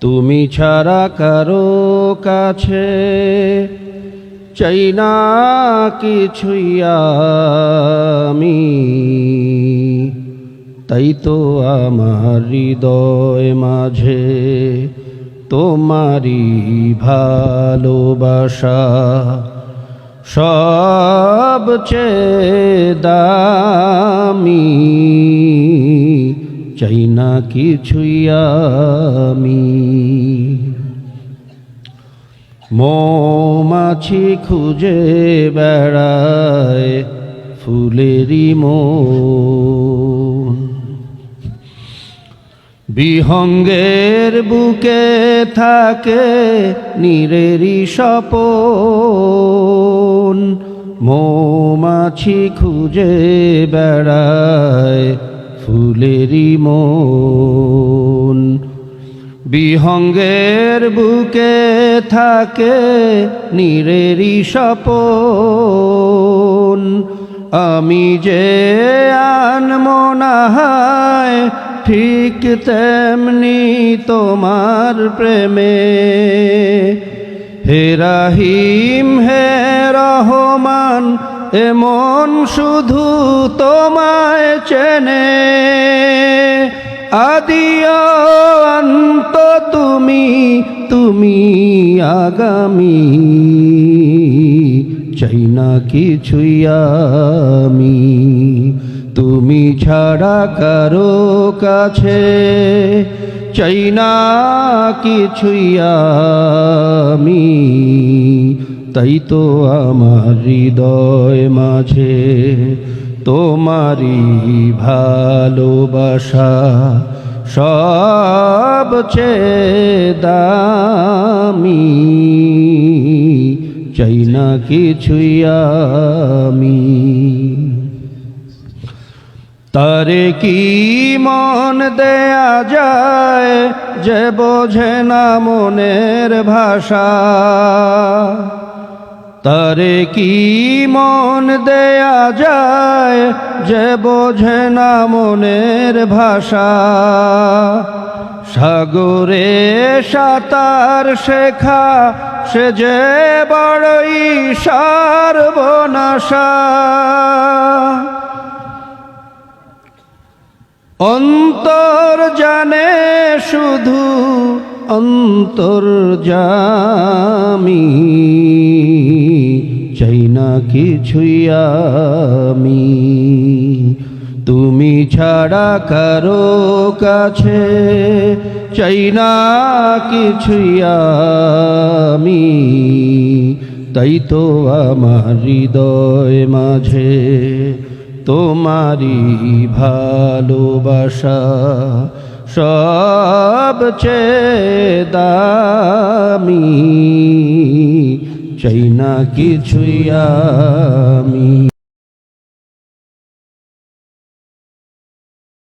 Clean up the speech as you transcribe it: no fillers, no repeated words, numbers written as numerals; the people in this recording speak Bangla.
তুমি ছাড়া কারো কাছে চাই না কিছুই আমি, তাই তো আমার হৃদয় মাঝে তোমারি ভালোবাসা সবচেয়ে দামি, চাই না কিছুই আমি। মৌমাছি খুঁজে বেড়ায় ফুলেরই মন, বিহঙ্গের বুকে থাকে নীরেরই স্বপন। মৌমাছি খুঁজে বেড়ায় ফুলেরই মন, বিহঙ্গের বুকে থাকে নীরেরই স্বপন। আমি যে আনমনাহায় ঠিক তেমনি তোমার প্রেমে, হে রহিম হে রহমান এমন শুধু তোমায় চেনে। আদি ও অন্ত তুমি, তুমি আগামী, চাই না কিছুই আমি। তুমি ছাড়া কারো কাছে চাই না কিছুই আমি, তাই তো আমার হৃদয় মাঝে তোমারি ভালোবাসা সবচেয়ে দামি, চাই না কিছুই আমি। তারে কি মন দেয়া যায় যে বোঝে না মনের ভাষা, তারে কি মন দেয়া যায় যে বোঝে না মনের ভাষা। সাগরে সাঁতার শেখা সে যে বড়ই সর্বনাশা, অন্তর জানে শুধু অন্তর্যামী, চাই না কিছুই আমি। তুমি ছাড়া কারো কাছে চাই না কিছুই আমি, তাই তো আমার হৃদয় মাঝে তোমারি ভালোবাসা সবচেয়ে দামি, চাই না কিছুই আমি।